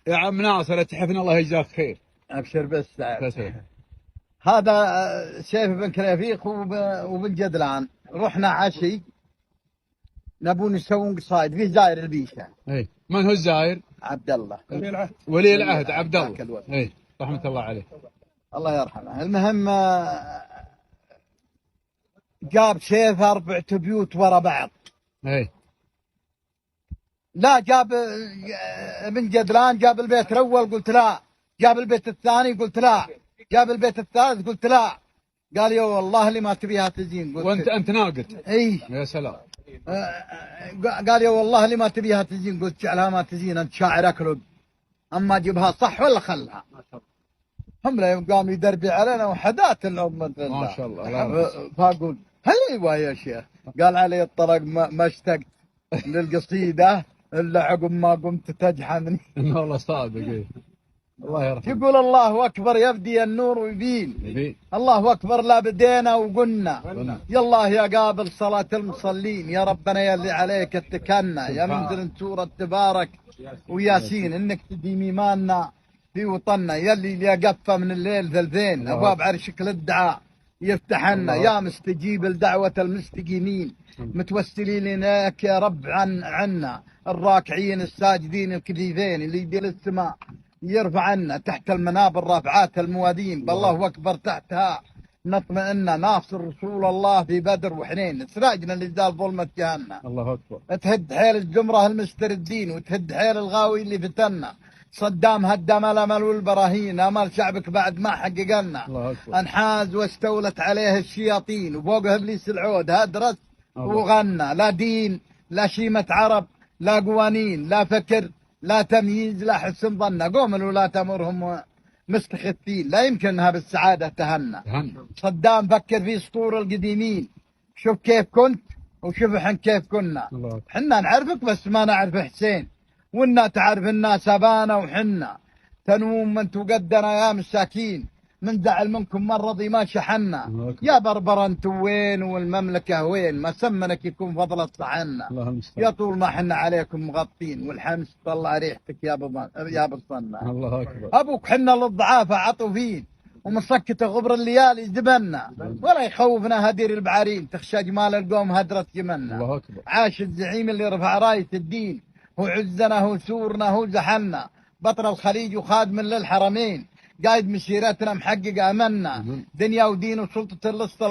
يا عم ناصر تحفنا الله يجزاك خير. ابشر بالسعادة. تسلم. هذا شيف بن كريفيق وبن جدلان، رحنا عشي نبون نسوون قصايد في زاير البيشة. اي من هو الزاير؟ عبد الله ولي العهد عبد الله. الله اي رحمة الله عليه. الله يرحمه. المهم جاب شيف 4 بيوت ورا بعض. اي لا جاب ابن جدلان، جاب البيت الاول قلت لا، جاب البيت الثاني قلت لا، جاب البيت الثالث قلت لا. قال يا والله اللي ما تبيها تزين. قلت وانت ناقد؟ اي يا سلام. قال يا والله اللي ما تبيها تزين. قلت جعلها ما تزين، انت شاعر اكرب، اما جيبها صح ولا خلها. هم لا يوم قام يدربي علينا وحدات الامه ما شاء الله. فاقول هل ايوه يا شيخ؟ قال علي الطلاق ما اشتقت للقصيده الا عقب ما قمت تجحمني. والله صادق. ايه الله يرحمه. يقول الله اكبر يبدي النور ويبين. الله اكبر لا بدينا وقلنا يالله يا قابل صلاه المصلين، يا ربنا يا اللي عليك اتكلنا، يا منزل سوره تبارك وياسين، انك تديم ايماننا في وطننا، يا اللي قفه من الليل ثلثين ابواب عرشك للدعاء يفتحنا، يا مستجيب لدعوه المستقيمين، متوسلين لك يا رب عنا الراكعين الساجدين الكثيفين اللي يدي للسماء يرفع عنا تحت المنابر رافعات الموادين، بالله اكبر تحتها نطمئن، ناصر رسول الله في بدر وحنين، سراجنا اللي زال ظلمة جهنم. الله اكبر. تهد حيل الجمرة المستردين وتهد حيل الغاوي اللي فتنا، صدام هدم الامل والبراهين، امل شعبك بعد ما حقق لنا. انحاز واستولت عليه الشياطين، وفوقه ابليس العود هدرس وغنى، لا دين لا شيمة عرب لا قوانين لا فكر لا تمييز لا حسن ظن، قوم الولاة امرهم مستخفين، لا يمكنها بالسعادة تهنى. صدام فكر في سطور القديمين، شوف كيف كنت وشوف احنا كيف كنا. حنا نعرفك بس ما نعرف حسين، ونا تعرف الناس ابانا وحنا تنوم من تقدنا يا مساكين، من زعل منكم من رضي ما شحنا، يا بربر انت وين والمملكه وين، ما سمنك يكون فضل الصحنا، يا طول ما حنا عليكم مغطين، والحمس طلع ريحتك يا بالصنا. الله اكبر. ابوك حنا للضعافه عطوفين، ومسكت غبر الليالي جبنا، ولا يخوفنا هدير البعارين، تخشى جمال القوم هدرة جمنا. الله اكبر. عاش الزعيم اللي رفع رايه الدين، هو عزنا هو سورنا هو زحلنا، بطل الخليج وخادم للحرمين، قايد مسيرتنا محقق املنا، دنيا ودين وسلطه الاسطى